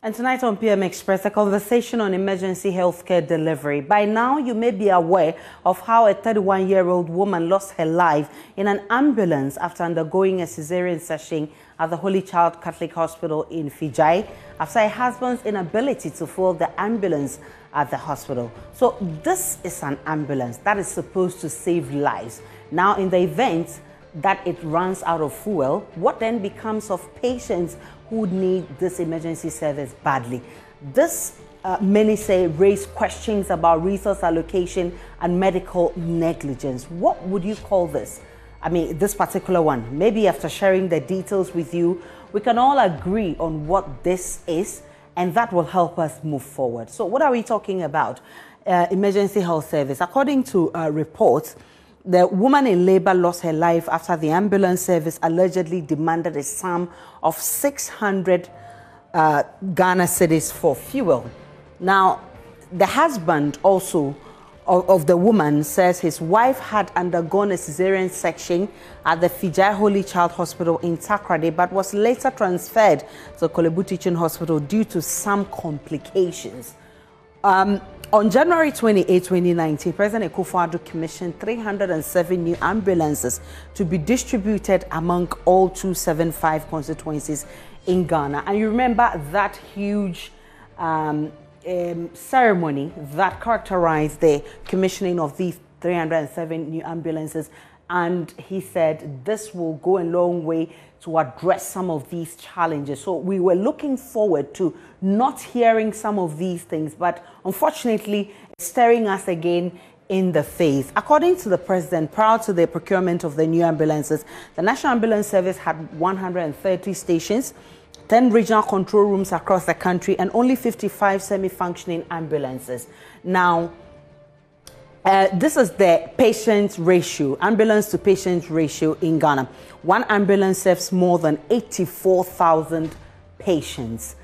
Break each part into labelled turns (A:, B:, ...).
A: And tonight on PM Express, a conversation on emergency healthcare delivery. By now, you may be aware of how a 31-year-old woman lost her life in an ambulance after undergoing a cesarean section at the Holy Child Catholic Hospital in Fijai, after her husband's inability to fuel the ambulance at the hospital. So this is an ambulance that is supposed to save lives. Now, in the event that it runs out of fuel, what then becomes of patients who need this emergency service badly? This, many say, raise questions about resource allocation and medical negligence. What would you call this? I mean, this particular one. Maybe after sharing the details with you, we can all agree on what this is, and that will help us move forward. So what are we talking about? Emergency health service. According to reports, the woman in labor lost her life after the ambulance service allegedly demanded a sum of 600 Ghana cedis for fuel. Now, the husband also of the woman says his wife had undergone a cesarean section at the Fijai Holy Child Hospital in Takrady, but was later transferred to Kolebu Teaching Hospital due to some complications. On January 28, 2019, President Akufo-Addo commissioned 307 new ambulances to be distributed among all 275 constituencies in Ghana. And you remember that huge ceremony that characterized the commissioning of these 307 new ambulances. And he said this will go a long way to address some of these challenges. So we were looking forward to not hearing some of these things, but unfortunately, it's staring us again in the face. According to the president, prior to the procurement of the new ambulances, the National Ambulance Service had 130 stations, 10 regional control rooms across the country, and only 55 semi-functioning ambulances. Now, this is the patient ratio, ambulance to patient ratio in Ghana. One ambulance serves more than 84,000 patients.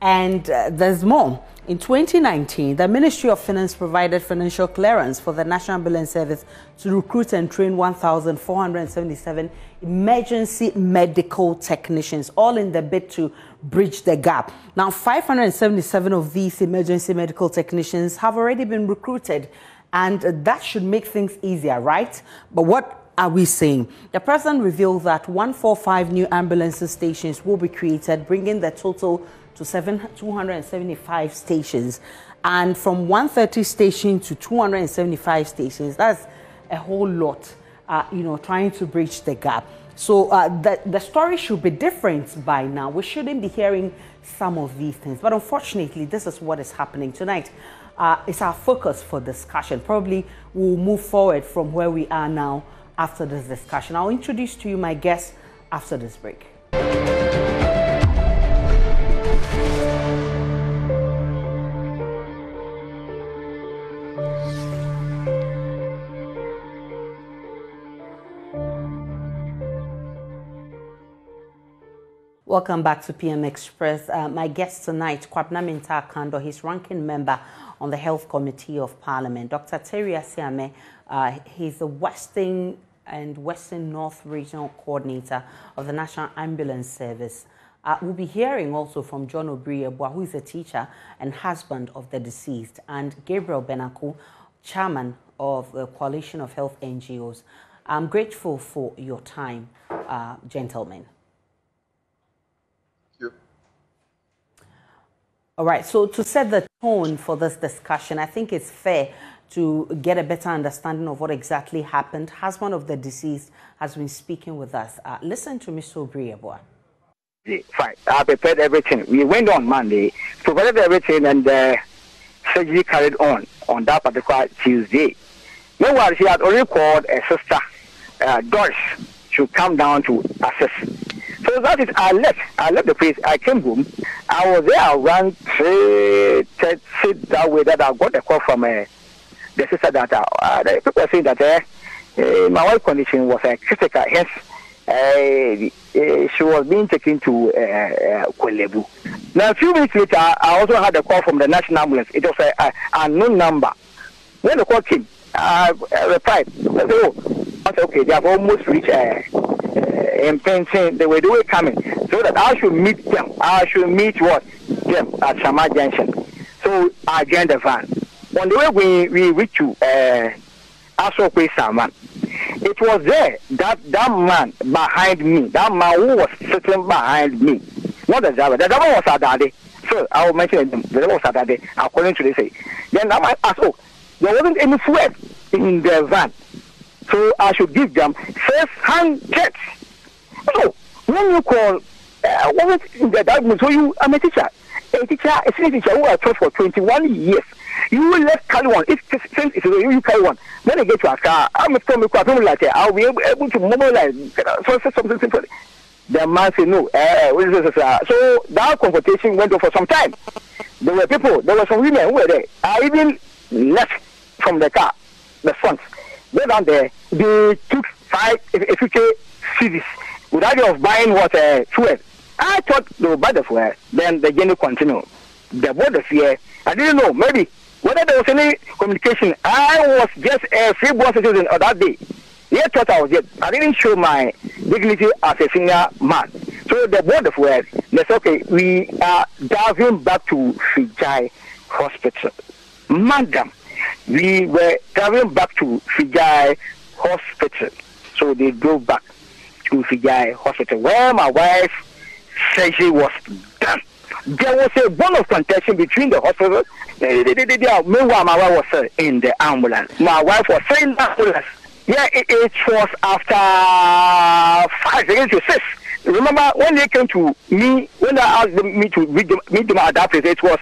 A: And there's more. In 2019, the Ministry of Finance provided financial clearance for the National Ambulance Service to recruit and train 1,477 emergency medical technicians, all in the bid to bridge the gap. Now, 577 of these emergency medical technicians have already been recruited, and that should make things easier, right? But what are we saying? The president revealed that 145 new ambulance stations will be created, bringing the total to 275 stations. And from 130 stations to 275 stations, that's a whole lot, trying to bridge the gap. So the story should be different by now. We shouldn't be hearing some of these things. But unfortunately, this is what is happening tonight. It's our focus for discussion. Probably we'll move forward from where we are now after this discussion. I'll introduce to you my guests after this break. Welcome back to PM Express. My guest tonight, Kwabena Mintah Kando, he's ranking member on the Health Committee of Parliament. Dr. Terry Asiame, he's the Western and Western North Regional Coordinator of the National Ambulance Service. We'll be hearing also from John Obriyebua, who is a teacher and husband of the deceased, and Gabriel Benaku, chairman of the Coalition of Health NGOs. I'm grateful for your time, gentlemen. All right, so to set the tone for this discussion, I think it's fair to get a better understanding of what exactly happened. Husband of the deceased has been speaking with us. Listen to Mr. Obriyebua.
B: Fine, I prepared everything. We went on Monday, provided everything, and the surgery carried on that particular Tuesday. Meanwhile, she had already called a sister, Doris, to come down to assess. So that is, I left the place. I came home. I was there around 3:30 that way that I got a call from the sister that the people were saying that my wife's condition was critical. Hence, she was being taken to Kolebu. Now, a few minutes later, I also had a call from the National Ambulance. It was an unknown number. When the call came, I replied, I said, okay, they have almost reached in Pension, they were coming, so that I should meet them. I should meet what them at Sama Junction. So I joined the van. On the way we reached to Asokwe Saman. It was there that man behind me, that man who was sitting behind me, not the driver. The driver was Adade. So I will mention them. The driver was Adade, according to they say. Then I might ask, oh, there wasn't any fuel in the van, so I should give them first-hand checks. So when you call, what was in the diagnosis? So I'm a teacher, a senior teacher who has taught for 21 years. You will let carry one. If since it's you carry one, when I get to a car, I'm a storm like I'll be able to mobilize something simple. The man said no. So that confrontation went on for some time. There were people, there were some women who were there. I even left from the car, the front. They down there, they took 50 CDs with the idea of buying what fuel. I thought they would buy the fuel, then the journey continued. The border fear, I didn't know, maybe whether there was any communication. I was just a free-born citizen on that day. They thought I was dead. I didn't show my dignity as a senior man. So the board of words, they said, okay, we are driving back to Fijai Hospital. Madam, we were driving back to Fijai Hospital. So they drove back to Fijai Hospital, where my wife surgery was done. There was a bone of contention between the hospital. Meanwhile, my wife was in the ambulance. My wife was in the ambulance. Yeah, it was after 5 against 6. Remember when they came to me, when I asked me to meet them at that place, it was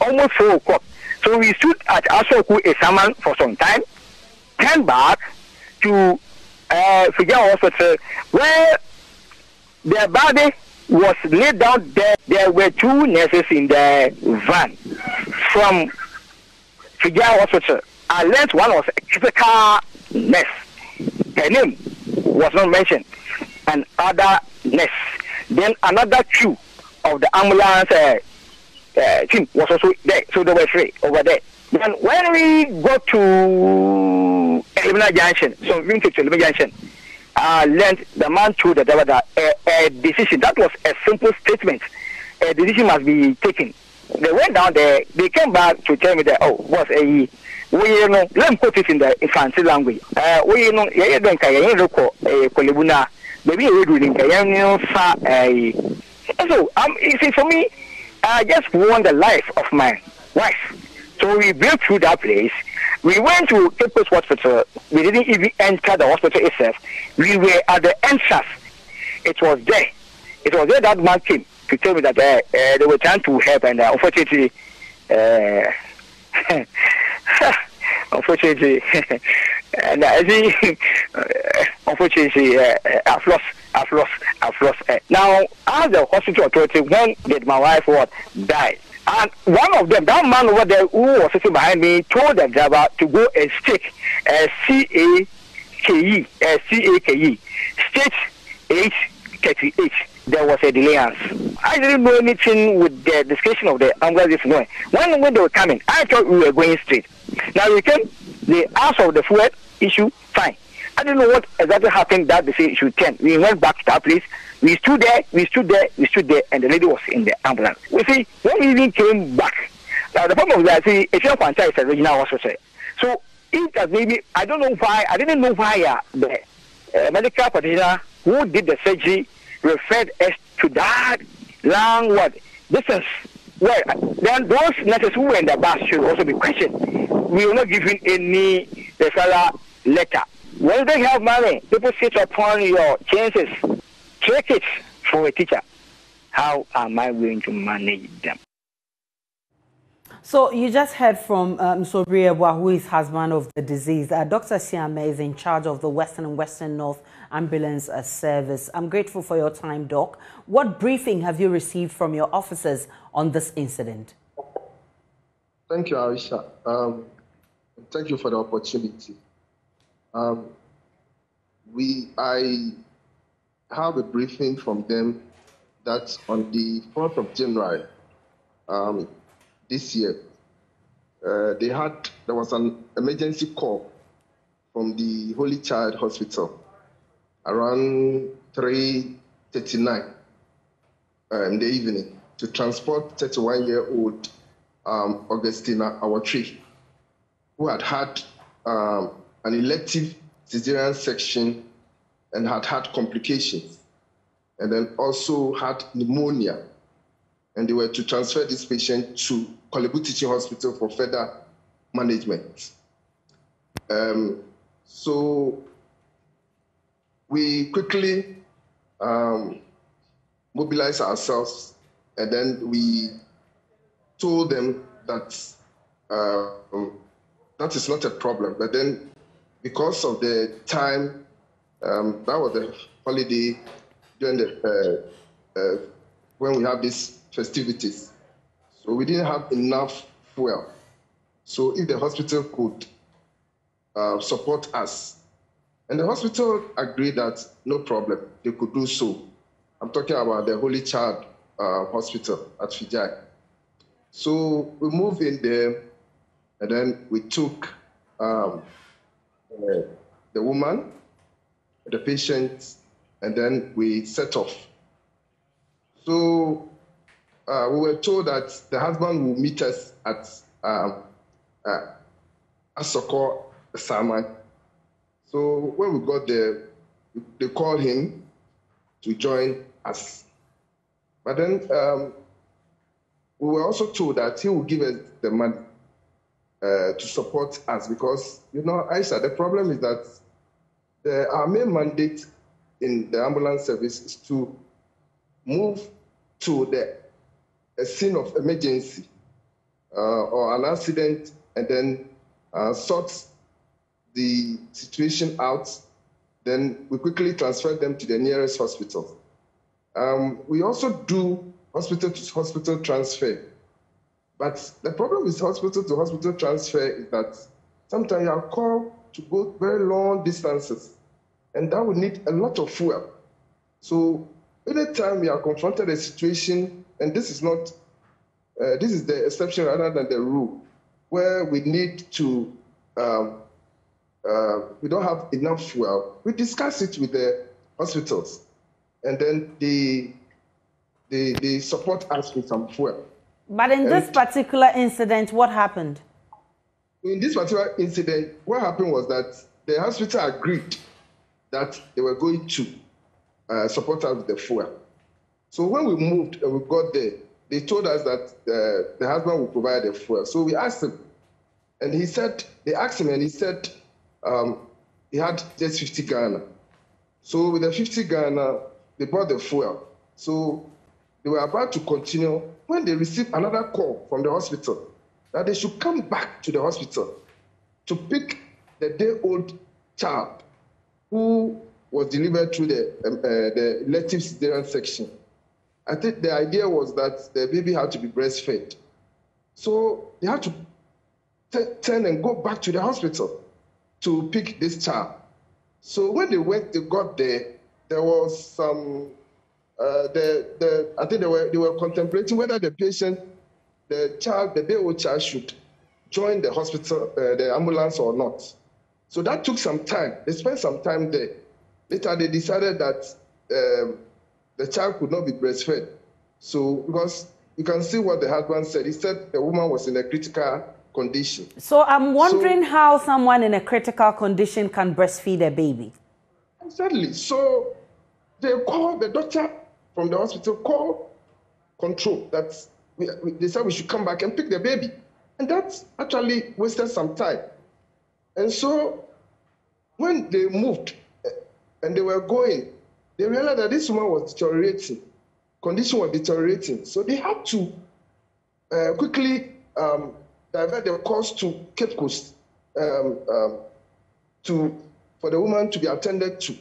B: almost 4 o'clock. So we stood at Asoku Esaman for some time, came back to Fijai Hospital, where their body was laid down there. There were 2 nurses in the van from Fijai Hospital. I learned one was a critical nurse. Her name was not mentioned. And other nurse. Then another 2 of the ambulance team was also there. So there were 3 over there. Then when we got to Elimina Junction, so we came to Elimina Junction, learned the man told the driver that a decision, that was a simple statement, a decision must be taken. They went down there, they came back to tell me that, oh, was a, we know, let me quote it in the fancy language. We know, you don't care, you look Kolibuna, maybe you reading, so, you see, for me, I just want the life of my wife. So we built through that place. We went to Cape Coast Hospital. We didn't even enter the hospital itself. We were at the entrance. It was there. It was there that man came to tell me that they were trying to help, and unfortunately, and unfortunately, I've lost. Now, as the hospital authority, when did my wife die? And one of them, that man over there who was sitting behind me, told the driver to go and stick CAKE, state H38. There was a delay. I didn't know anything with the description of the ambulance going. When they were coming, I thought we were going straight. Now we came, they asked of the fuel issue, fine. I didn't know what exactly happened that they say it should turn. We went back to that place. We stood there, and the lady was in the ambulance. We see, when we even came back, now the problem is that, see, if you're is a regional hospital. So, it has maybe, I didn't know why the medical practitioner who did the surgery referred us to that long distance. Well, then those nurses who were in the bus should also be questioned. We were not given any referral letter. When they have money, people sit upon your chances. Take it for a teacher. How am I going to manage them?
A: So you just heard from Sobriebwa, who is husband of the deceased. Dr. Siame is in charge of the Western and Western North Ambulance Service. I'm grateful for your time, Doc. What briefing have you received from your officers on this incident?
C: Thank you, Aisha. Thank you for the opportunity. I have a briefing from them that on the 4th of January this year, there was an emergency call from the Holy Child Hospital around 3:39 in the evening to transport 31-year-old Augustina Awatri, who had had an elective cesarean section and had complications, and then also had pneumonia. And they were to transfer this patient to Kolebu Teaching Hospital for further management. So we quickly mobilized ourselves, and then we told them that that is not a problem. But then, because of the time, that was the holiday during the when we have these festivities, so we didn't have enough fuel. So if the hospital could support us, and the hospital agreed that no problem, they could do so. I'm talking about the Holy Child Hospital at Fijai. So we moved in there, and then we took the woman, the patient, and then we set off. So we were told that the husband will meet us at Asoko Saman. So when we got there, they called him to join us. But then we were also told that he will give us the money to support us, because, you know, Aisha, the problem is that our main mandate in the ambulance service is to move to a scene of emergency or an accident, and then sort the situation out. Then we quickly transfer them to the nearest hospital. We also do hospital-to-hospital transfer. But the problem with hospital-to-hospital transfer is that sometimes you are called to go very long distances, and that will need a lot of fuel. So anytime we are confronted with a situation, and this is the exception rather than the rule, where we need to, we don't have enough fuel, we discuss it with the hospitals, and then they support us with some fuel.
A: But in this particular incident, what happened?
C: In this particular incident, what happened was that the hospital agreed that they were going to support us with the fuel. So when we moved and we got there, they told us that the husband will provide the fuel. So we asked him, and he said, they asked him, and he said he had just 50 Ghana. So with the 50 Ghana, they bought the fuel. So they were about to continue when they received another call from the hospital that they should come back to the hospital to pick the day-old child who was delivered through the elective cesarean section. I think the idea was that the baby had to be breastfed. So they had to turn and go back to the hospital to pick this child. So when they got there, there was some, I think they were contemplating whether the patient, the day-old child should join the hospital, the ambulance or not. So that took some time. They spent some time there. Later, they decided that the child could not be breastfed. So, because you can see what the husband said. He said the woman was in a critical condition.
A: So I'm wondering how someone in a critical condition can breastfeed a baby.
C: Exactly. So they called the doctor from the hospital, called control, that they said we should come back and pick the baby. And that actually wasted some time. And so when they moved and they were going, they realized that this woman was deteriorating. Condition was deteriorating. So they had to quickly divert their course to Cape Coast for the woman to be attended to.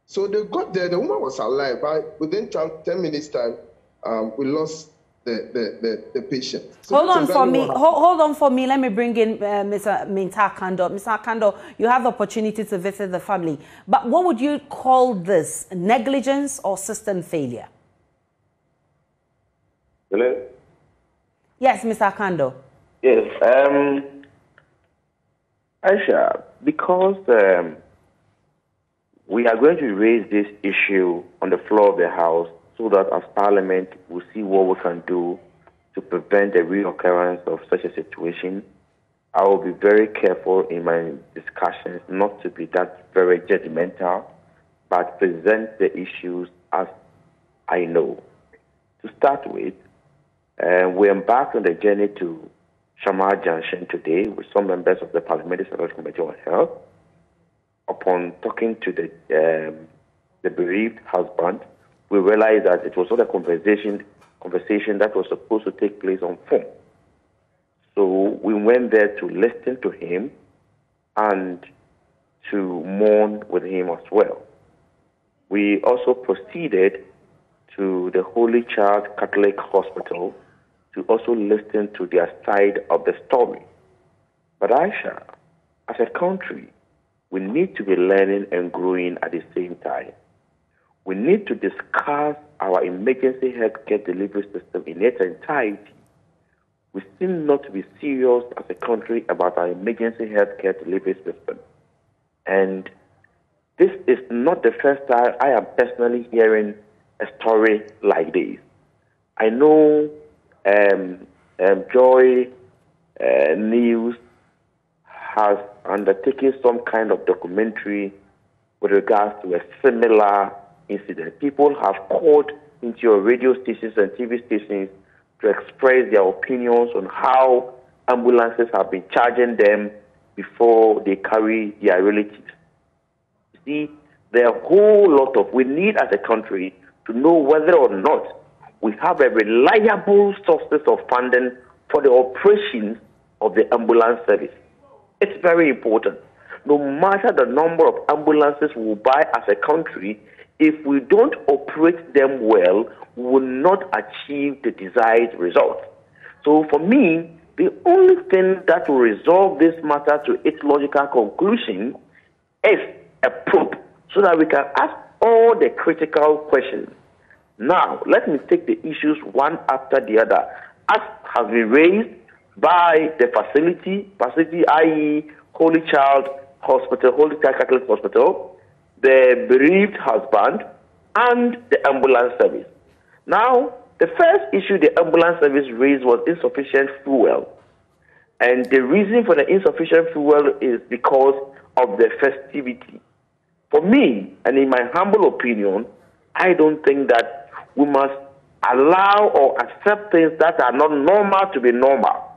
C: So they got there, the woman was alive, but within 10 minutes time, we lost the patient. So
A: hold on for me. Let me bring in Mr. Akando. Mr. Akando, you have the opportunity to visit the family. But what would you call this? Negligence or system failure?
D: Hello?
A: Yes, Mr. Akando.
D: Yes. Aisha, because We are going to raise this issue on the floor of the House so that as Parliament we'll see what we can do to prevent the reoccurrence of such a situation. I will be very careful in my discussions not to be that very judgmental, but present the issues as I know. To start with, we embarked on the journey to Shamar Junction today with some members of the Parliamentary Select Committee on Health. Upon talking to the bereaved husband, we realized that it was not a conversation that was supposed to take place on phone. So we went there to listen to him and to mourn with him as well. We also proceeded to the Holy Child Catholic Hospital to also listen to their side of the story. But Aisha, as a country, we need to be learning and growing at the same time. We need to discuss our emergency healthcare delivery system in its entirety. We seem not to be serious as a country about our emergency healthcare delivery system. And this is not the first time I am personally hearing a story like this. I know JoyNews has undertaken some kind of documentary with regards to a similar incident. People have called into your radio stations and TV stations to express their opinions on how ambulances have been charging them before they carry their relatives. You see, there are a whole lot of, we need as a country to know whether or not we have a reliable sources of funding for the operations of the ambulance service. It's very important. No matter the number of ambulances we will buy as a country, if we don't operate them well, we will not achieve the desired result. So for me, the only thing that will resolve this matter to its logical conclusion is a probe, so that we can ask all the critical questions. Now, let me take the issues one after the other, as has been raised by the facility, i.e. Holy Child Hospital, Holy Child Catholic Hospital, the bereaved husband, and the ambulance service. Now, the first issue the ambulance service raised was insufficient fuel. And the reason for the insufficient fuel is because of the festivity. For me, and in my humble opinion, I don't think that we must allow or accept things that are not normal to be normal.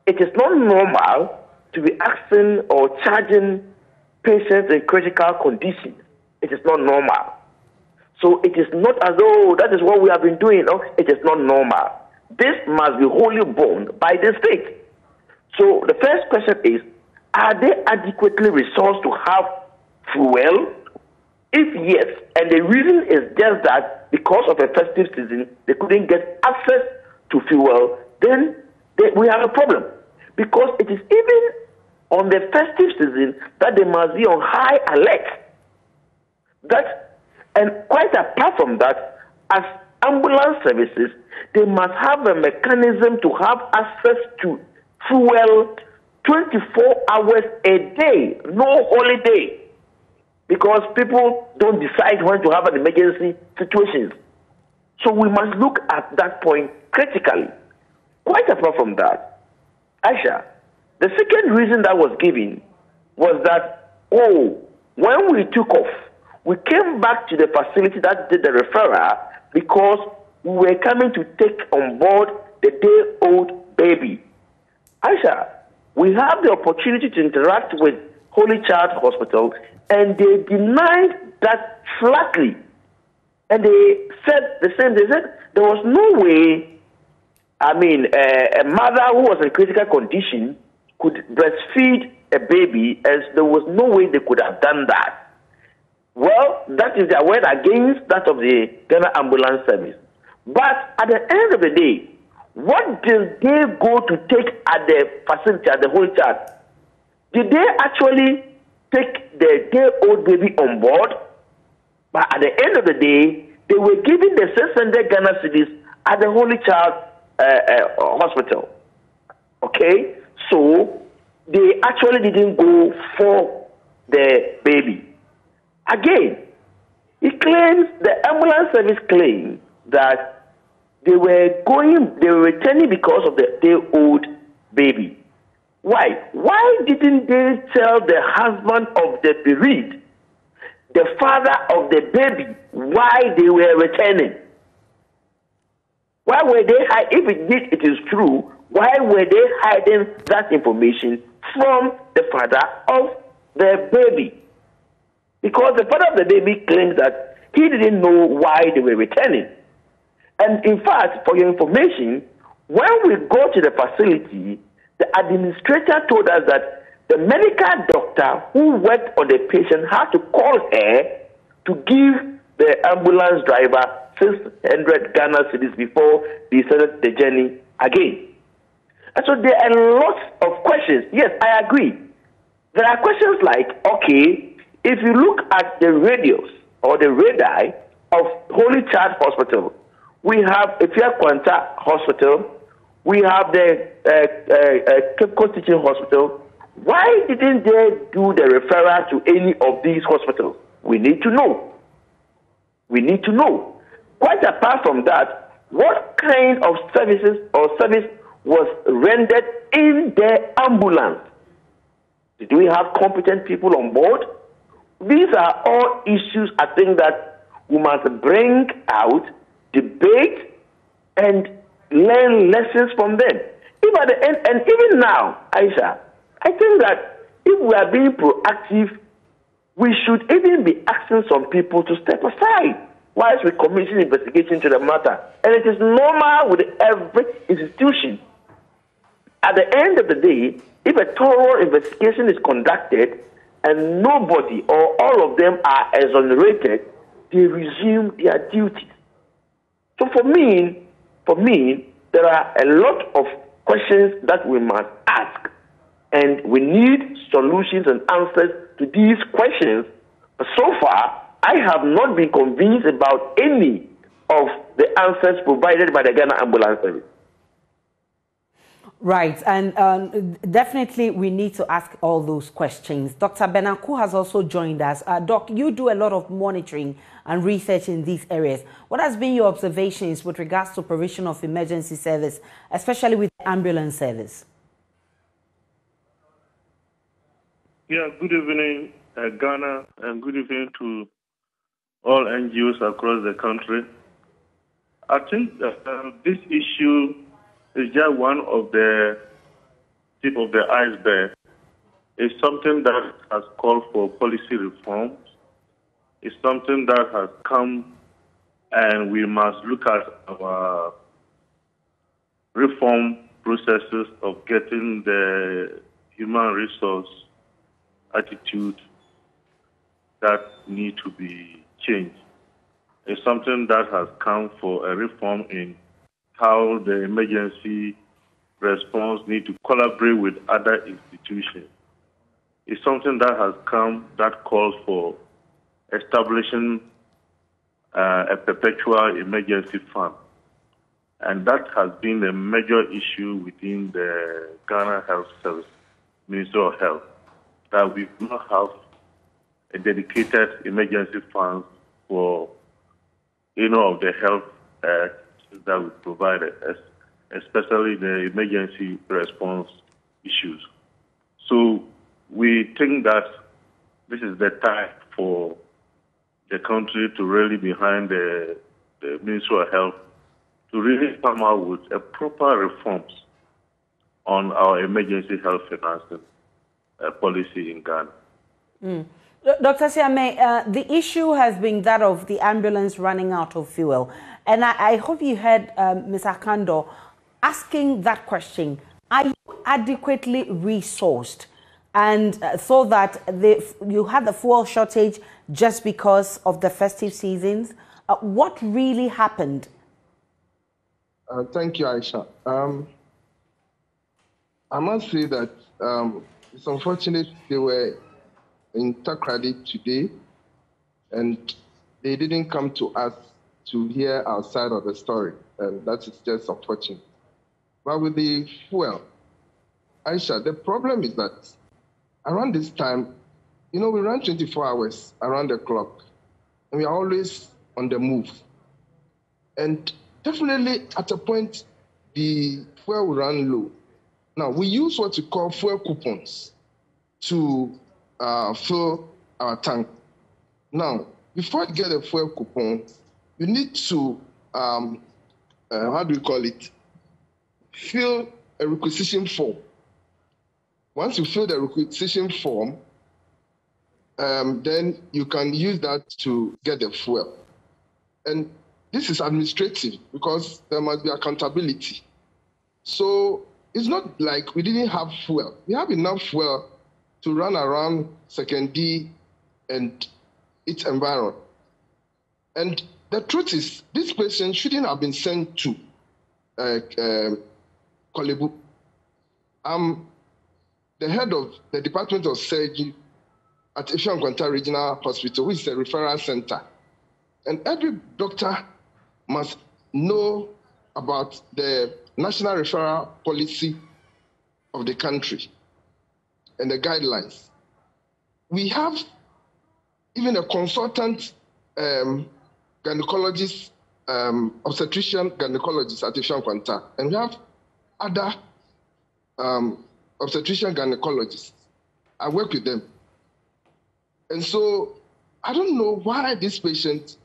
D: It is not normal to be asking or charging patients in critical conditions. It is not normal. So it is not as though that is what we have been doing. No, it is not normal. This must be wholly borne by the state. So the first question is, are they adequately resourced to have fuel? If yes, and the reason is just that because of a festive season, they couldn't get access to fuel, then we have a problem. Because it is even on the festive season that they must be on high alert. And quite apart from that, as ambulance services, they must have a mechanism to have access to fuel 24 hours a day, no holiday. Because people don't decide when to have an emergency situation. So we must look at that point critically. Quite apart from that, Aisha, the second reason that was given was that, when we took off, we came back to the facility that did the referral because we were coming to take on board the day-old baby. Aisha, we have the opportunity to interact with Holy Child Hospital, and they denied that flatly. And they said the same. They said there was no way, a mother who was in critical condition could breastfeed a baby, as there was no way they could have done that. Well, that is their word against that of the Ghana Ambulance Service. But at the end of the day, what did they go to take at the facility, at the Holy Child? Did they actually take the day-old baby on board? But at the end of the day, they were giving the 600 Ghana cedis at the Holy Child Hospital. Okay? So, they actually didn't go for the baby. Again, the ambulance service claims that they were returning because of the day-old baby. Why? Why didn't they tell the husband of the bereaved, the father of the baby, why they were returning? Why were they hiding? If indeed it is true, why were they hiding that information from the father of the baby? Because the father of the baby claims that he didn't know why they were returning. And in fact, for your information, when we go to the facility, the administrator told us that the medical doctor who worked on the patient had to call her to give the ambulance driver 600 Ghana cedis before they started the journey again. And so there are lots of questions. Yes, I agree. There are questions like, okay, if you look at the radios or the radii of Holy Child Hospital, we have Ifia Kwanta Hospital, we have the Cape Coast Teaching Hospital. Why didn't they do the referral to any of these hospitals? We need to know. We need to know. Quite apart from that, what kind of services or service was rendered in the ambulance? Did we have competent people on board? These are all issues I think that we must bring out, debate, and learn lessons from them. If at the end, and even now, Aisha, I think that if we are being proactive, we should even be asking some people to step aside whilst we commission investigation to the matter. And it is normal with every institution. At the end of the day, if a thorough investigation is conducted and nobody or all of them are exonerated, they resume their duties. So for me, there are a lot of questions that we must ask, and we need solutions and answers to these questions. But so far, I have not been convinced about any of the answers provided by the Ghana Ambulance Service.
A: Right, and definitely we need to ask all those questions. Dr. Benaku has also joined us. Doc, you do a lot of monitoring and research in these areas. What has been your observations with regards to provision of emergency service, especially with ambulance service?
E: Yeah, good evening, Ghana, and good evening to all NGOs across the country. I think that this issue is just one of the tip of the iceberg. It's something that has called for policy reforms. It's something that has come, and we must look at our reform processes of getting the human resource attitude that need to be changed. It's something that has come for a reform in how the emergency response need to collaborate with other institutions. It's something that has come that calls for establishing a perpetual emergency fund. And that has been a major issue within the Ghana Health Service, Ministry of Health, that we do not have a dedicated emergency fund for of the health that we provided, especially the emergency response issues. So we think that this is the time for the country to really behind the Ministry of Health to really come out with a proper reforms on our emergency health financing policy in Ghana.
A: Dr. Siame, the issue has been that of the ambulance running out of fuel. And I hope you heard Ms. Akando asking that question. Are you adequately resourced? And so that you had the fuel shortage just because of the festive seasons? What really happened?
C: Thank you, Aisha. I must say that it's unfortunate they were in Takrady today, and they didn't come to us to hear our side of the story, and that is just unfortunate. But with the fuel, Aisha, the problem is that around this time, You know, we run 24 hours around the clock, and we are always on the move. And definitely at a point, the fuel will run low. Now, we use what we call fuel coupons to fill our tank. Now, before you get a fuel coupon, you need to, how do you call it? Fill a requisition form. Once you fill the requisition form, then you can use that to get the fuel. And this is administrative because there must be accountability. So it's not like we didn't have fuel. We have enough fuel to run around Second D and its environment. And the truth is, this patient shouldn't have been sent to Kolebu. I'm the head of the Department of Surgery at Ifeanyi Regional Hospital, which is a referral center. And every doctor must know about the national referral policy of the country and the guidelines. We have even a consultant gynecologist, obstetrician gynecologist at Ifeanyi, and we have other obstetrician gynecologists. I work with them. And so I don't know why this patient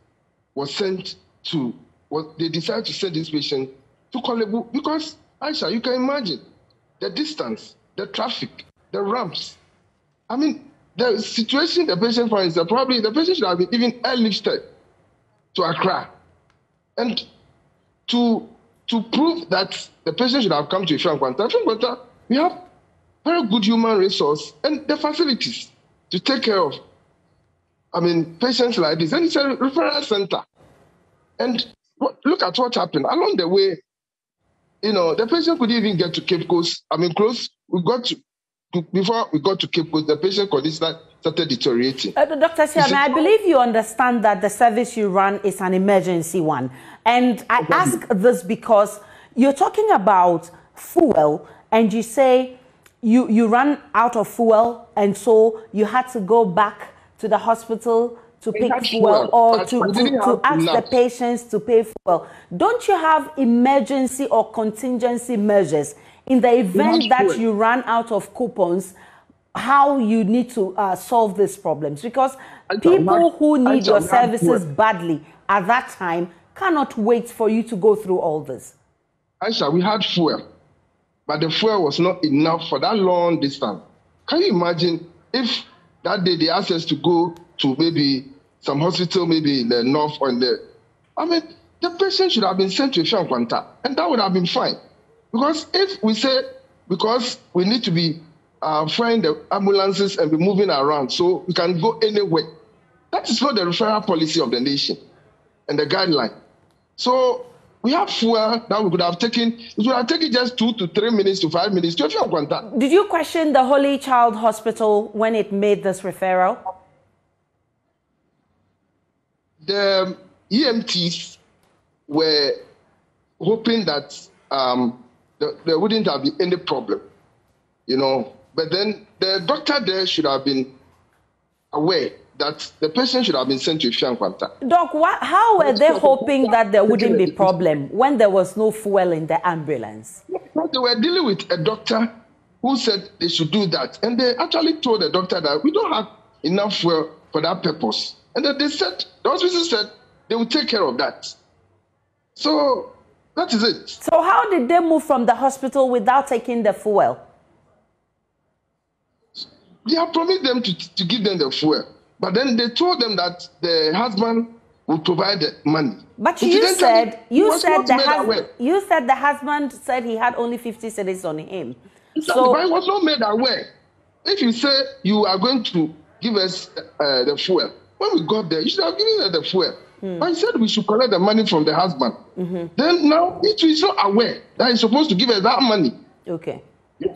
C: was sent to, they decided to send this patient to Kolebu, because, Aisha, you can imagine the distance, the traffic, the ramps. I mean, the situation the patient finds, probably the patient should have been even airlifted to Accra. And to prove that the patient should have come to Ifeanyi, we have very good human resource and the facilities to take care of, patients like this. And it's a referral center. And look at what happened. Along the way, the patient couldn't even get to Cape Coast. Before we got to Cape Coast, the patient condition started deteriorating.
A: Dr. Siame, I believe you understand that the service you run is an emergency one. And I ask this because you're talking about fuel, and you say you ran out of fuel, and so you had to go back to the hospital to pick fuel or to ask the patients to pay fuel. Don't you have emergency or contingency measures in the event that you run out of coupons, how you need to solve these problems? Because people who need your services badly at that time cannot wait for you to go through all this.
C: Aisha, we had fuel, but the fuel was not enough for that long distance. Can you imagine if that day they asked us to go to maybe some hospital, maybe in the north or in the... the patient should have been sent to Ifeanyi, and that would have been fine. Because if we say, because we need to be flying the ambulances and be moving around so we can go anywhere, that is not the referral policy of the nation and the guideline. So we have fuel that we could have taken. It would have taken just 2 to 3 minutes to 5 minutes to Ifeanyi.
A: Did you question the Holy Child Hospital when it made this referral?
C: The EMTs were hoping that there wouldn't have been any problem, But then the doctor there should have been aware that the patient should have been sent to Ifeanyi.
A: Doc, how were they hoping that there wouldn't be problem when there was no fuel in the ambulance?
C: They were dealing with a doctor who said they should do that. And they actually told the doctor that we don't have enough fuel for that purpose. And then the hospital said they would take care of that. So that is it.
A: So how did they move from the hospital without taking the fuel?
C: They have promised them to give them the fuel. But then they told them that the husband would provide the money.
A: But you said the husband said he had only 50 cedis on him.
C: So but he was not made aware. If you say you are going to give us the fuel, when we got there, you should have given us the fuel. But he said we should collect the money from the husband. Then now he's not aware that he's supposed to give us that money.
A: Okay.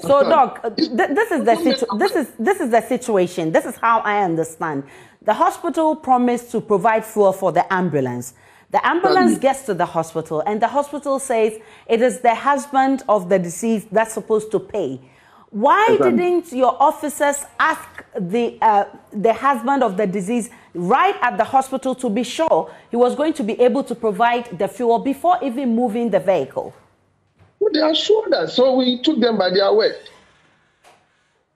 A: So, Doc, this is the situation. This is how I understand. The hospital promised to provide fuel for the ambulance. The ambulance gets to the hospital, and the hospital says it is the husband of the deceased that's supposed to pay. Why
C: Exactly.
A: didn't your officers ask the husband of the deceased right at the hospital to be sure he was going to be able to provide the fuel before even moving the vehicle?
C: Well, they assured us, so we took them by their word.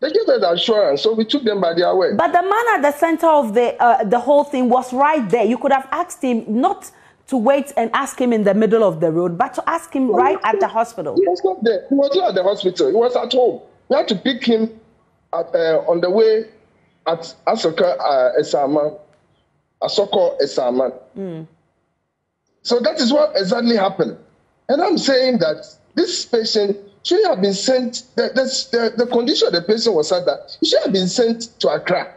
C: They gave us assurance, so we took them by their word.
A: But the man at the center of the whole thing was right there. You could have asked him not to wait and ask him in the middle of the road, but to ask him right at the hospital.
C: He was not there. He was not at the hospital. He was at home. We had to pick him on the way at Asoko Esaman. So that is what exactly happened. And I'm saying that this patient should have been sent, the condition of the patient was such that he should have been sent to Accra.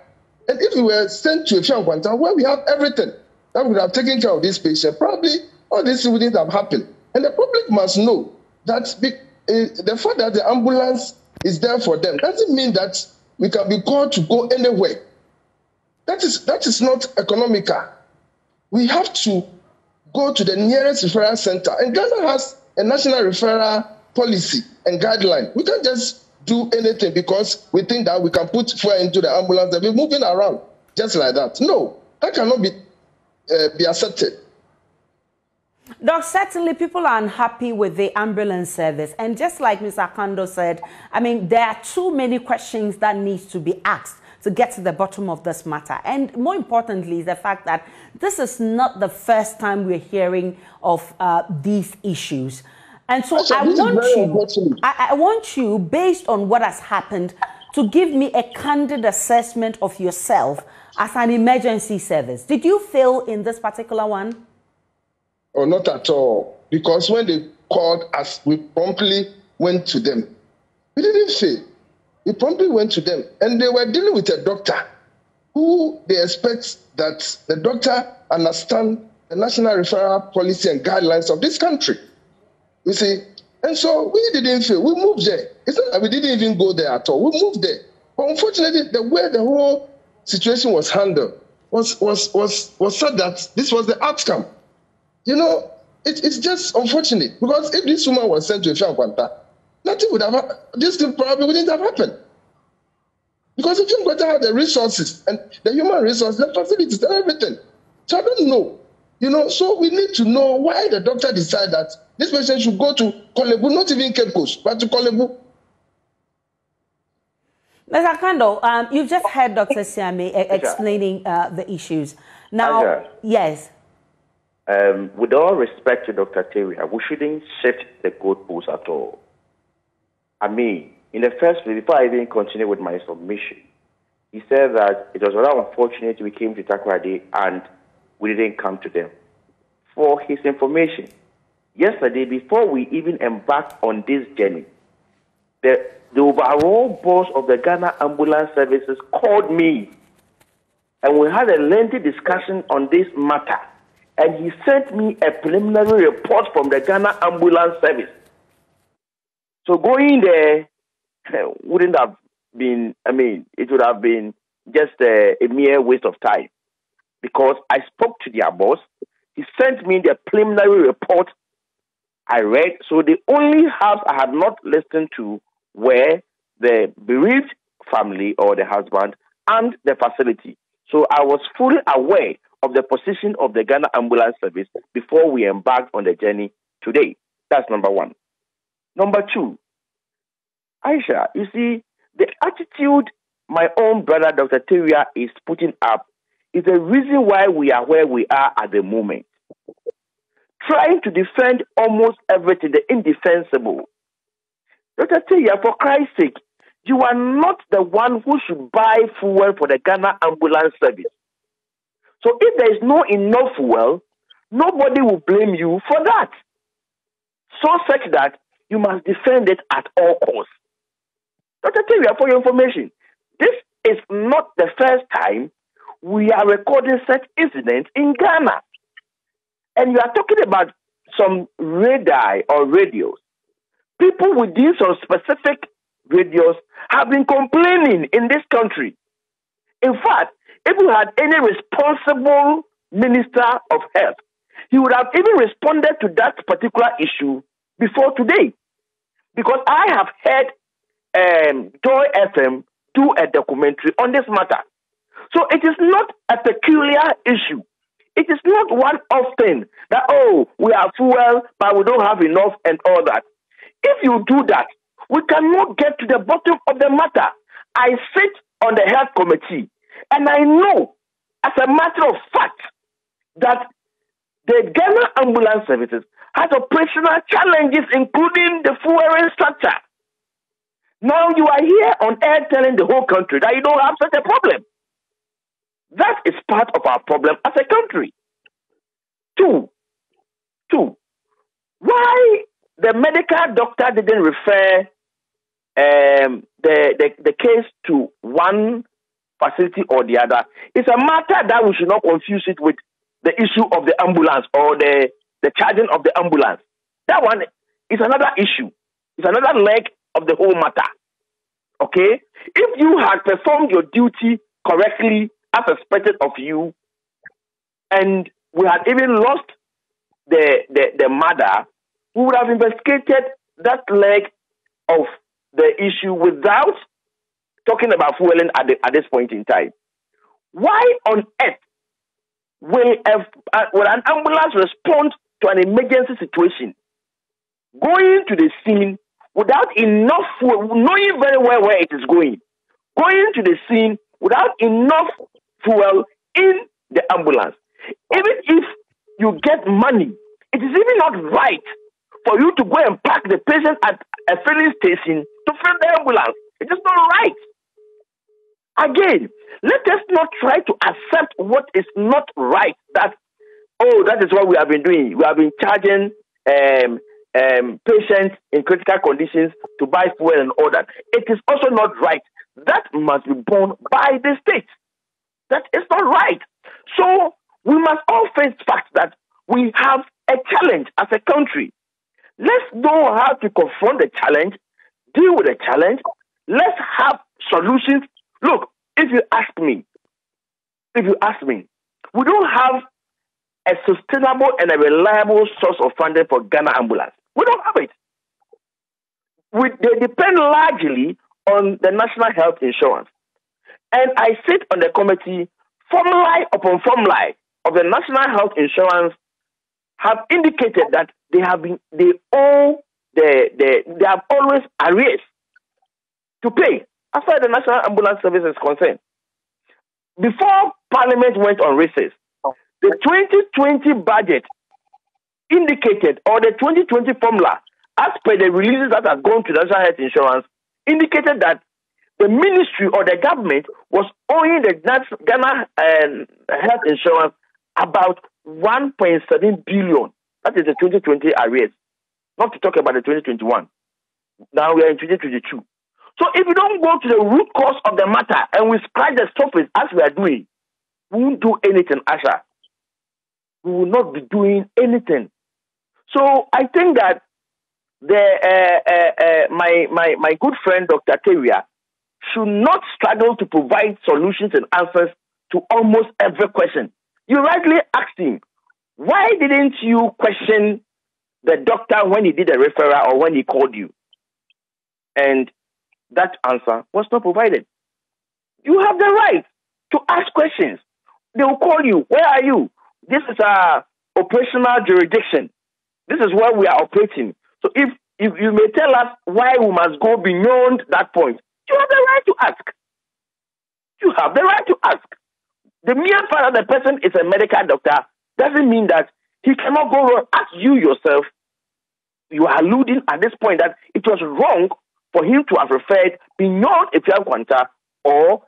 C: And if he were sent to Efiankwanta, where we have everything that would have taken care of this patient, probably all this wouldn't have happened. And the public must know that the fact that the ambulance is there for them doesn't mean that we can be called to go anywhere. That is not economical. We have to go to the nearest referral center. And Ghana has a national referral policy and guideline. We can't just do anything because we think that we can put fuel into the ambulance and be moving around just like that. No, that cannot be accepted.
A: Doc, certainly people are unhappy with the ambulance service. And just like Mr. Akando said, I mean, there are too many questions that need to be asked to get to the bottom of this matter. And more importantly, is the fact that this is not the first time we're hearing of these issues. And so I want you, based on what has happened, to give me a candid assessment of yourself as an emergency service. Did you fail in this particular one?
C: Oh, not at all. Because when they called us, we promptly went to them. We didn't fail. We promptly went to them. And they were dealing with a doctor who they expect that the doctor understand the national referral policy and guidelines of this country. You see? And so we didn't fail. We moved there. It's not that we didn't even go there at all. We moved there. But unfortunately, the way the whole situation was handled was said that this was the outcome. You know, it's just unfortunate. Because if this woman was sent to Efiankwanta, nothing would have happened. This thing probably wouldn't have happened. Because if Efiankwanta had the resources and the human resources, the facilities, and everything. So I don't know. You know, so we need to know why the doctor decided that this patient should go to Kolebu, not even Cape Coast, but to Kolebu.
A: Mr. Akando, you've just heard Dr. Siame explaining the issues. Now, yes.
D: With all respect to Dr. Teria, we shouldn't shift the goalposts at all. I mean, in the first place, before I even continue with my submission, he said that it was rather unfortunate we came to Takoradi and we didn't come to them. For his information, yesterday, before we even embarked on this journey, the overall boss of the Ghana Ambulance Services called me and we had a lengthy discussion on this matter. And he sent me a preliminary report from the Ghana Ambulance Service. So going there wouldn't have been, I mean, it would have been just a mere waste of time. Because I spoke to their boss, he sent me the preliminary report I read. So the only house I had not listened to were the bereaved family or the husband and the facility. So I was fully aware of the position of the Ghana Ambulance Service before we embarked on the journey today. That's number one. Number two, Aisha, you see, the attitude my own brother, Dr. Teria, is putting up is the reason why we are where we are at the moment. Trying to defend almost everything, the indefensible. Dr. Teria, for Christ's sake, you are not the one who should buy fuel for the Ghana Ambulance Service. So if there is no enough fuel, nobody will blame you for that. So such that you must defend it at all costs. Dr. Teria, for your information, this is not the first time we are recording such incidents in Ghana. And you are talking about some radar or radios. People within some specific radios have been complaining in this country. In fact, if we had any responsible minister of health, he would have even responded to that particular issue before today. Because I have heard Joy FM do a documentary on this matter. So it is not a peculiar issue. It is not one-off thing that, oh, we have fuel, but we don't have enough and all that. If you do that, we cannot get to the bottom of the matter. I sit on the health committee, and I know, as a matter of fact, that the Ghana Ambulance Services has operational challenges, including the fueling structure. Now you are here on air telling the whole country that you don't have such a problem. That is part of our problem as a country. Two, why the medical doctor didn't refer the case to one facility or the other. It's a matter that we should not confuse it with the issue of the ambulance or the charging of the ambulance. That one is another issue. It's another leg of the whole matter. Okay? If you had performed your duty correctly as expected of you, and we had even lost the mother, we would have investigated that leg of the issue without talking about fueling at this point in time. Why on earth will an ambulance respond to an emergency situation, going to the scene without enough fuel, knowing very well where it is going to the scene without enough fuel in the ambulance? Even if you get money, it is even not right for you to go and park the patient at a filling station to fill the ambulance. It is not right. Again, let us not try to accept what is not right. That is what we have been doing. We have been charging patients in critical conditions to buy fuel and all that. It is also not right. That must be borne by the state. That is not right. So we must all face facts that we have a challenge as a country. Let's know how to confront the challenge, deal with the challenge. Let's have solutions. Look, if you ask me, we don't have a sustainable and a reliable source of funding for Ghana Ambulance. We don't have it. They depend largely on the National Health Insurance. And I sit on the committee, formulae upon formulae of the National Health Insurance have indicated that they have always arrears to pay as far as the National Ambulance Service is concerned. Before Parliament went on recess, the 2020 budget indicated, or the 2020 formula, as per the releases that have gone to the National Health Insurance, indicated that the ministry or the government was owing the Ghana Health Insurance about 1.7 billion. That is the 2020 arrears. Not to talk about the 2021. Now we are in 2022. So if we don't go to the root cause of the matter and we scratch the surface as we are doing, we won't do anything, Asha. We will not be doing anything. So I think that my good friend Dr. Teria should not struggle to provide solutions and answers to almost every question. You rightly asked him, why didn't you question the doctor when he did a referral or when he called you? And that answer was not provided. You have the right to ask questions. They will call you. Where are you? This is our operational jurisdiction. This is where we are operating. So if you may tell us why we must go beyond that point, you have the right to ask. You have the right to ask. The mere fact that the person is a medical doctor doesn't mean that he cannot go wrong. Ask you yourself. You are alluding at this point that it was wrong for him to have referred beyond Epian Quanta or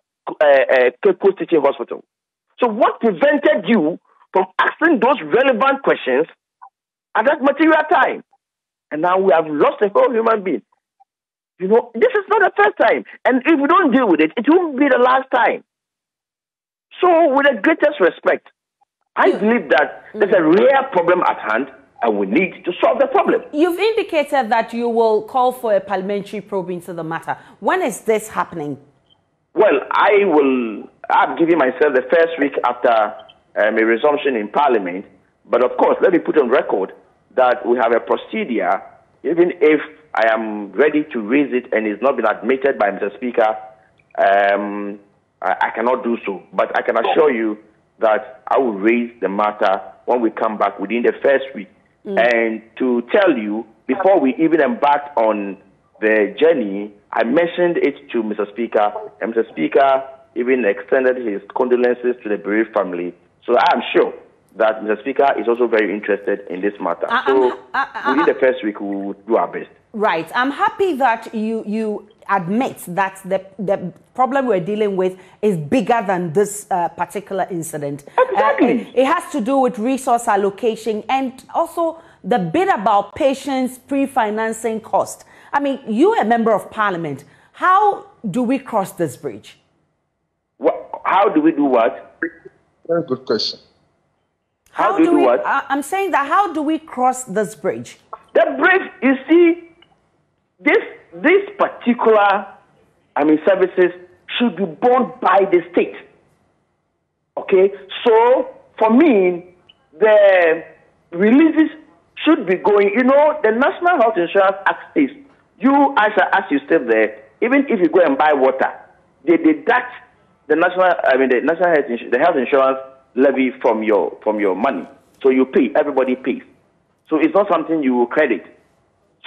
D: Cape Coast Teaching Hospital. So what prevented you from asking those relevant questions at that material time? And now we have lost a whole human being. You know, this is not the first time. And if we don't deal with it, it won't be the last time. So with the greatest respect, I believe that there's a real problem at hand and we need to solve the problem.
A: You've indicated that you will call for a parliamentary probe into the matter. When is this happening?
D: Well, I'm giving myself the first week after a resumption in Parliament. But of course, let me put on record that we have a procedure even if I am ready to raise it and it's not been admitted by Mr. Speaker, I cannot do so. But I can assure you that I will raise the matter when we come back within the first week. And to tell you, before we even embarked on the journey, I mentioned it to Mr. Speaker, and Mr. Speaker even extended his condolences to the bereaved family. So I am sure that Mr. Speaker is also very interested in this matter. So within the first week, we will do our best. Right.
A: I'm happy that you admit that the problem we're dealing with is bigger than this particular incident.
D: Exactly.
A: It has to do with resource allocation and also the bit about patients pre-financing cost. I mean, you're a member of parliament. How do we cross this bridge?
D: How do we do what?
C: Very good question.
D: How do we do what?
A: I'm saying that how do we cross this bridge?
D: The bridge, you see, this particular, services should be borne by the state. Okay? So, for me, the releases should be going, the National Health Insurance Act says, as you stay there, even if you go and buy water, they deduct the health insurance levy from your money. So you pay, everybody pays. So it's not something you will credit.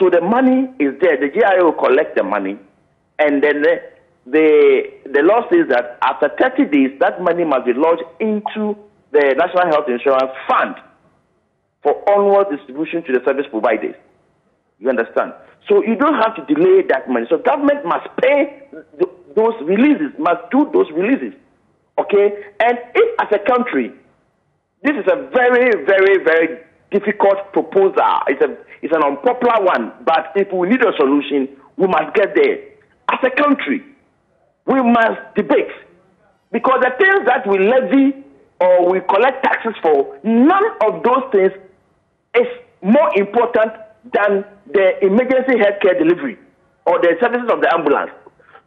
D: So the money is there. The GIA will collect the money, and then the law says that after 30 days, that money must be lodged into the National Health Insurance Fund for onward distribution to the service providers. You understand? So you don't have to delay that money. So government must pay those releases, must do those releases. Okay? And if as a country, this is a very, very, very difficult proposal. It's an unpopular one, but if we need a solution, we must get there. As a country, we must debate. Because the things that we levy or we collect taxes for, none of those things is more important than the emergency healthcare delivery or the services of the ambulance.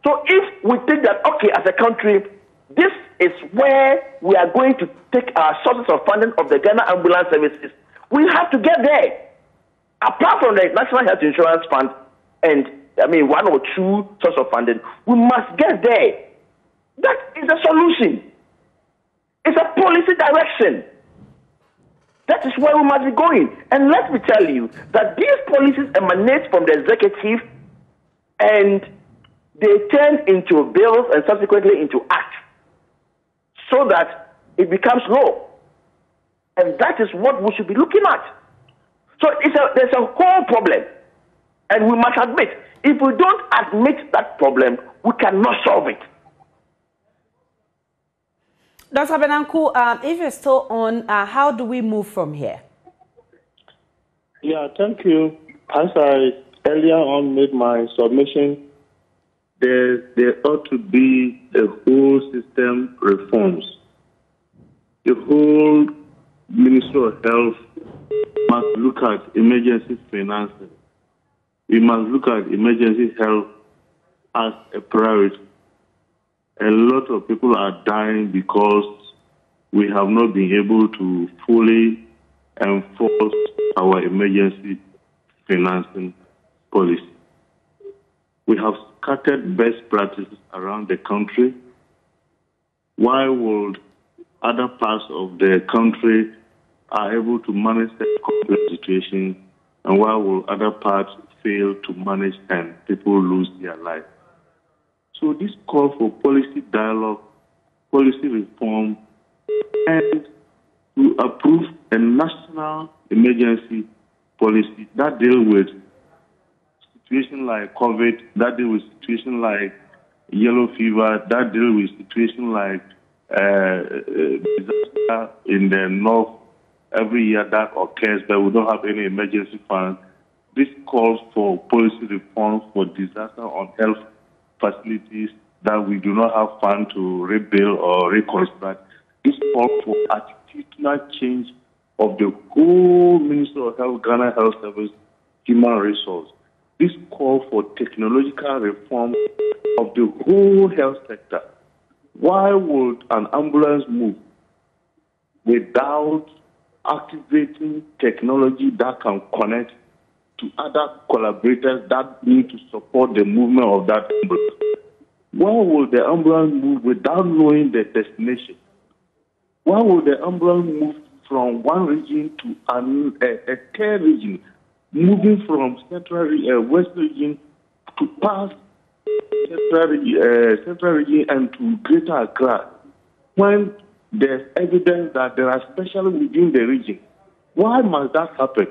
D: So if we think that, okay, as a country, this is where we are going to take our sources of funding of the Ghana Ambulance Services, we have to get there. Apart from the National Health Insurance Fund and, one or two sources of funding, we must get there. That is a solution. It's a policy direction. That is where we must be going. And let me tell you that these policies emanate from the executive and they turn into bills and subsequently into acts so that it becomes law. And that is what we should be looking at. So there's a whole problem. And we must admit, if we don't admit that problem, we cannot solve it.
A: Dr. Benanku, if you're still on, how do we move from here?
E: Yeah, thank you. As I earlier on made my submission, there ought to be a whole system reforms. The whole Ministry of Health must look at emergency financing. We must look at emergency health as a priority. A lot of people are dying because we have not been able to fully enforce our emergency financing policy. We have scattered best practices around the country. Why would other parts of the country are able to manage the complex situation, and why will other parts fail to manage and people lose their life? So this call for policy dialogue, policy reform, and to approve a national emergency policy that deals with situations like COVID, that deals with situations like yellow fever, that deals with situations like disaster in the north every year that occurs, but we don't have any emergency fund. This calls for policy reform for disaster on health facilities that we do not have funds to rebuild or reconstruct. This calls for attitudinal change of the whole Ministry of Health, Ghana Health Service, human resource. This calls for technological reform of the whole health sector. Why would an ambulance move without activating technology that can connect to other collaborators that need to support the movement of that ambulance. Why will the ambulance move without knowing the destination? Why will the ambulance move from one region to a third region, moving from west region to past central region and to Greater Accra, when there's evidence that there are specialists within the region? Why must that happen?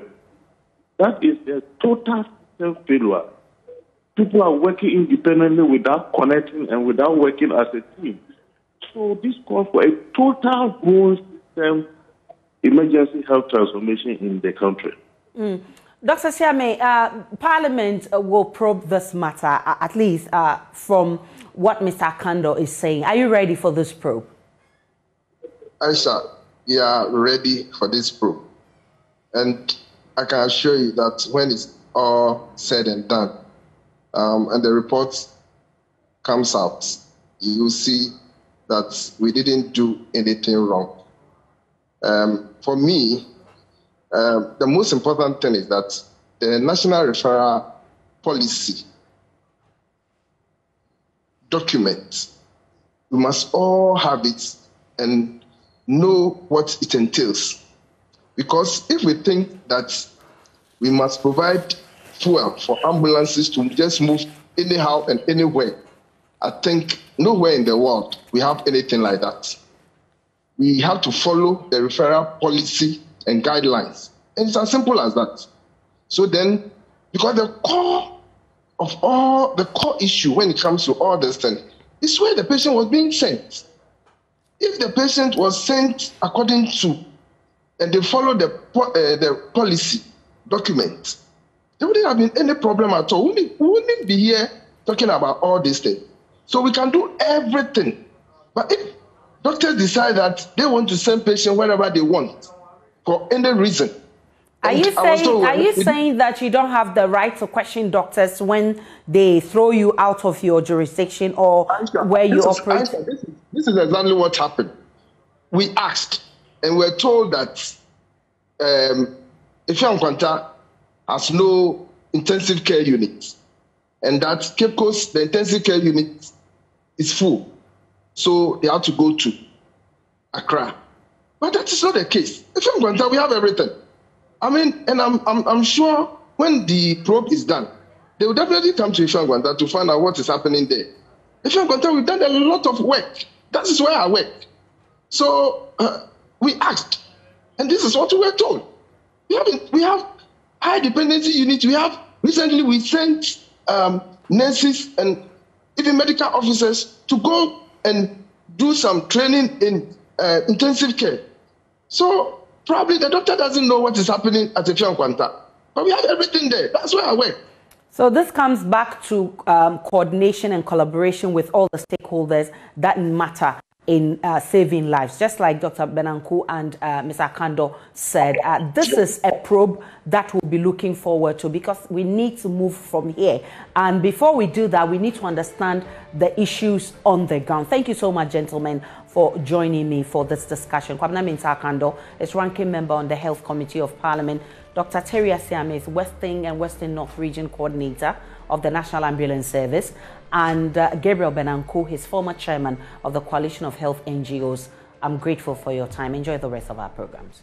E: That is a total system failure. People are working independently without connecting and without working as a team. So this calls for a total whole system emergency health transformation in the country.
A: Dr. Siame, Parliament will probe this matter, at least from what Mr. Akando is saying. Are you ready for this probe?
C: Aisha, we are ready for this probe. And I can assure you that when it's all said and done, and the report comes out, you will see that we didn't do anything wrong. For me, the most important thing is that the national referral policy document, we must all have it and know what it entails. Because if we think that we must provide fuel for ambulances to just move anyhow and anywhere, I think nowhere in the world we have anything like that. We have to follow the referral policy and guidelines. And it's as simple as that. So then, because the core issue when it comes to all this thing is where the patient was being sent. If the patient was sent according to, and they follow the policy document, there wouldn't have been any problem at all. We wouldn't be here talking about all these things. So we can do everything. But if doctors decide that they want to send patients wherever they want for any reason,
A: are you saying that you don't have the right to question doctors when they throw you out of your jurisdiction or where you operate?
C: This is exactly what happened. We asked and we're told that Effiam Nkwanta has no intensive care unit and that Cape Coast, the intensive care unit is full. So they have to go to Accra. But that is not the case. Effiam Nkwanta, we have everything. I mean, and I'm sure when the probe is done, they will definitely come to Effiam Nkwanta to find out what is happening there. Effiam Nkwanta, we've done a lot of work. That is where I work. So we asked, and this is what we were told. We have high dependency units. Recently we sent nurses and even medical officers to go and do some training in intensive care. So probably the doctor doesn't know what is happening at Effiam Nkwanta, but we have everything there. That's where I work.
A: So this comes back to coordination and collaboration with all the stakeholders that matter in saving lives. Just like Dr. Benanku and Mr. Akando said, this is a probe that we'll be looking forward to because we need to move from here. And before we do that, we need to understand the issues on the ground. Thank you so much, gentlemen, for joining me for this discussion. Kwabena Mensah Akando is ranking member on the Health Committee of Parliament. Dr. Terry Asiame is Western and Western North Region Coordinator of the National Ambulance Service, and Gabriel Benanku, his former chairman of the Coalition of Health NGOs. I'm grateful for your time. Enjoy the rest of our programs.